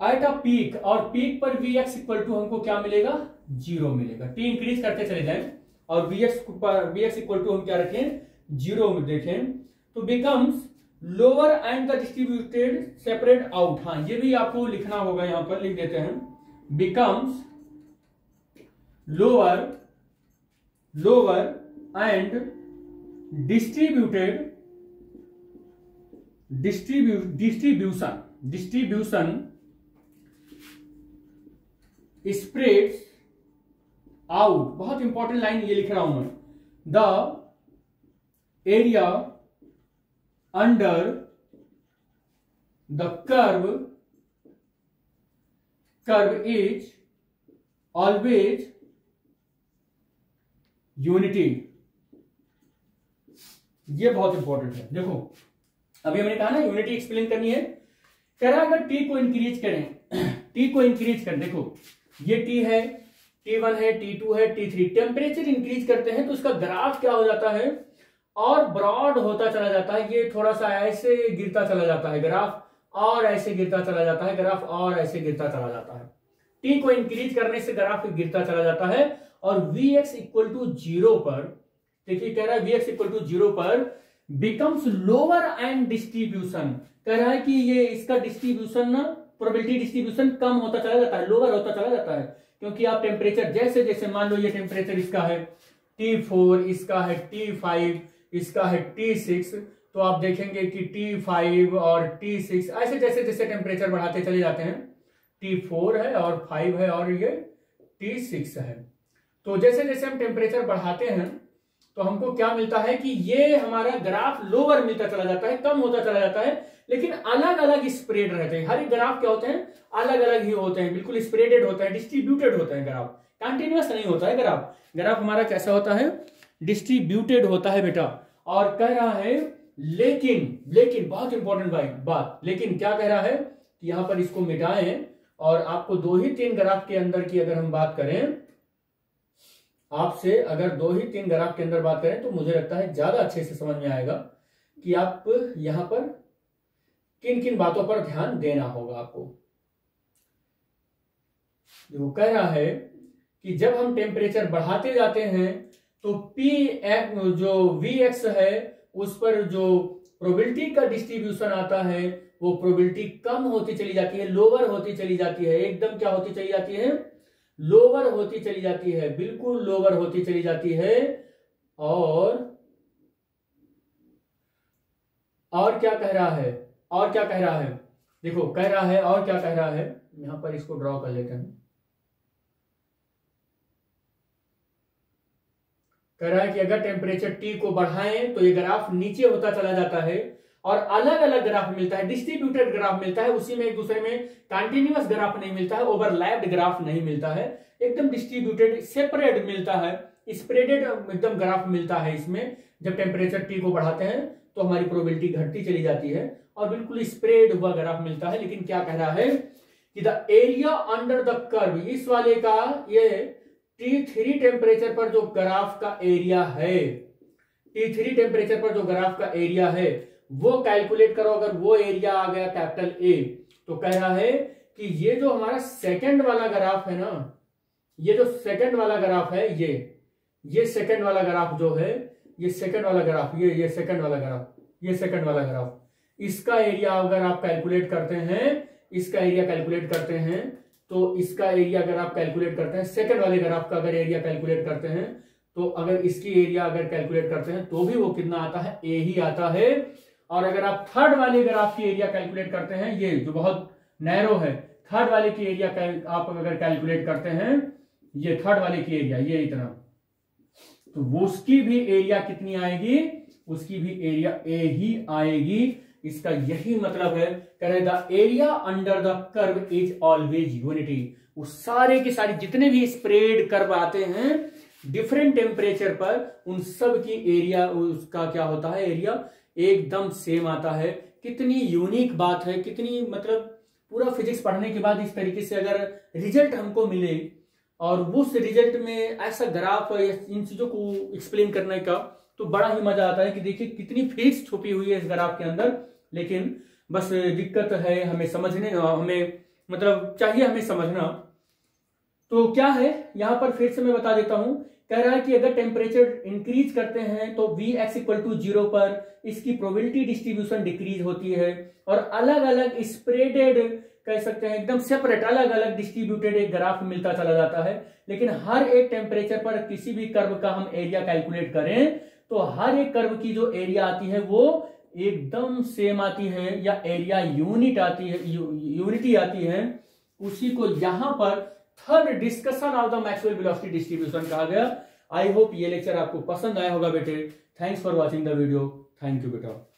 एट अ पीक, और पीक पर Vx इक्वल टू हमको क्या मिलेगा? 0 मिलेगा। T इंक्रीज करते चले जाएं और Vx इक्वल टू हम क्या रखें? 0 में देखें तो becomes lower and the distributed separate out. हाँ, ये भी आपको लिखना होगा, यहां पर लिख देते हैं, becomes lower and distribution spreads out. बहुत इंपॉर्टेंट लाइन ये लिख रहा हूं मैं, the area under the curve is always unity। ये बहुत इंपॉर्टेंट है। देखो, अभी हमने कहा ना यूनिटी एक्सप्लेन करनी है। कह रहा अगर T को इंक्रीज करें, T को इंक्रीज करें, देखो ये T है, T1 है, T2 है, T3, टेम्परेचर इंक्रीज करते हैं तो उसका ग्राफ क्या हो जाता है? और ब्रॉड होता चला जाता है। ये थोड़ा सा ऐसे गिरता चला जाता है ग्राफ, और ऐसे गिरता चला जाता है ग्राफ, और ऐसे गिरता चला जाता है। T को इंक्रीज करने से ग्राफ गिरता चला जाता है। और Vx इक्वल टू 0 पर, देखिए कह रहा है Vx इक्वल टू 0 पर बिकम्स लोअर एंड डिस्ट्रीब्यूशन। कह रहा है कि ये इसका डिस्ट्रीब्यूशन ना, प्रोबेबिलिटी डिस्ट्रीब्यूशन कम होता चला जाता है, लोअर होता चला जाता है, क्योंकि आप टेम्परेचर जैसे जैसे, मान लो ये टेम्परेचर इसका है T4, इसका है T5, इसका है T6, तो आप देखेंगे कि T5 और T6 ऐसे जैसे जैसे टेम्परेचर बढ़ाते चले जाते हैं, T4 है और 5 है और ये T6 है, तो जैसे जैसे हम टेम्परेचर बढ़ाते हैं तो हमको क्या मिलता है कि ये हमारा ग्राफ लोअर मिलता चला जाता है, कम होता चला जाता है, लेकिन अलग अलग स्प्रेड रहते हैं। हर एक ग्राफ क्या होते हैं? अलग अलग ही होते हैं, बिल्कुल स्प्रेडेड होते हैं, डिस्ट्रीब्यूटेड होते हैं। ग्राफ कंटिन्यूअस नहीं होता है। ग्राफ हमारा कैसा होता है? डिस्ट्रीब्यूटेड होता है बेटा। और कह रहा है लेकिन बहुत इंपॉर्टेंट बात, लेकिन क्या कह रहा है कि यहां पर इसको मिटाएं और आपको 2 ही 3 ग्राफ के अंदर की अगर हम बात करें, आपसे अगर 2 ही 3 ग्राफ के अंदर बात करें तो मुझे लगता है ज्यादा अच्छे से समझ में आएगा। कि आप यहां पर किन किन बातों पर ध्यान देना होगा आपको। वो कह रहा है कि जब हम टेम्परेचर बढ़ाते जाते हैं तो जो Vx है उस पर जो प्रोबेबिलिटी का डिस्ट्रीब्यूशन आता है वो प्रोबेबिलिटी कम होती चली जाती है, लोअर होती चली जाती है, एकदम क्या होती चली जाती है, लोअर होती चली जाती है, बिल्कुल लोअर होती चली जाती है। और क्या कह रहा है, और क्या कह रहा है, देखो कह रहा है और क्या कह रहा है, यहां पर इसको ड्रॉ कर लेते हैं। कह रहा है कि अगर टेम्परेचर T को बढ़ाएं तो ये ग्राफ नीचे होता चला जाता है और अलग अलग ग्राफ मिलता है, डिस्ट्रीब्यूटेड ग्राफ मिलता है, उसी में एक दूसरे में कंटिन्यूअस ग्राफ नहीं मिलता है, ओवरलैप्ड ग्राफ नहीं मिलता है, एकदम डिस्ट्रीब्यूटेड सेपरेट मिलता है, स्प्रेडेड एकदम ग्राफ मिलता है। इसमें जब टेम्परेचर T को बढ़ाते हैं तो हमारी प्रोबेबिलिटी घटती चली जाती है और बिल्कुल स्प्रेड हुआ ग्राफ मिलता है। लेकिन क्या कह रहा है कि the area under the curve, इस वाले का ये T3 टेम्परेचर पर जो ग्राफ का एरिया है, T3 टेम्परेचर पर जो ग्राफ का एरिया है वो कैलकुलेट करो। अगर वो एरिया आ गया कैपिटल A तो कह रहा है कि ये जो हमारा सेकंड वाला ग्राफ है ना, ये जो सेकंड वाला ग्राफ है, ये सेकंड वाला ग्राफ जो है, ये सेकंड वाला ग्राफ, ये सेकंड वाला ग्राफ, ये सेकंड वाला ग्राफ, इसका एरिया अगर आप कैलकुलेट करते हैं, इसका एरिया कैलकुलेट करते हैं तो इसका एरिया अगर आप कैलकुलेट करते हैं, सेकंड वाले ग्राफ का अगर एरिया कैलकुलेट करते हैं तो अगर इसकी एरिया अगर कैलकुलेट करते हैं तो भी वो कितना आता है, A ही आता है। और अगर आप थर्ड वाले ग्राफ की एरिया कैलकुलेट करते हैं, ये जो बहुत नैरो है, थर्ड वाले की एरिया आप अगर कैलकुलेट करते हैं, ये थर्ड वाले की एरिया ये इतना, तो वो उसकी भी एरिया कितनी आएगी, उसकी भी एरिया A ही आएगी। इसका यही मतलब है, कह रहे the area under the curve is always unity. वो सारे के सारे जितने भी स्प्रेड कर्व आते हैं डिफरेंट टेम्परेचर पर, उन सब की एरिया उसका क्या होता है, एरिया एकदम सेम आता है। कितनी यूनिक बात है, कितनी मतलब पूरा फिजिक्स पढ़ने के बाद इस तरीके से अगर रिजल्ट हमको मिले और उस रिजल्ट में ऐसा ग्राफ इन चीजों को एक्सप्लेन करने का, तो बड़ा ही मजा आता है कि देखिए कितनी फिजिक्स छुपी हुई है इस ग्राफ के अंदर। लेकिन बस दिक्कत है हमें समझने, हमें मतलब चाहिए हमें समझना। तो क्या है यहां पर फिर से मैं बता देता हूं, कह रहा है कि अगर टेम्परेचर इंक्रीज करते हैं तो Vx इक्वल टू 0 पर इसकी प्रोबेबिलिटी डिस्ट्रीब्यूशन डिक्रीज होती है और अलग अलग स्प्रेडेड कह सकते हैं एकदम सेपरेट अलग अलग डिस्ट्रीब्यूटेड एक ग्राफ मिलता चला जाता है। लेकिन हर एक टेम्परेचर पर किसी भी कर्व का हम एरिया कैलकुलेट करें तो हर एक कर्व की जो एरिया आती है वो एकदम सेम आती है या एरिया यूनिट आती है, यूनिटी आती है। उसी को यहां पर third discussion of the Maxwell velocity distribution कहा गया। आई होप ये लेक्चर आपको पसंद आया होगा बेटे। Thanks for watching the video. Thank you बेटा।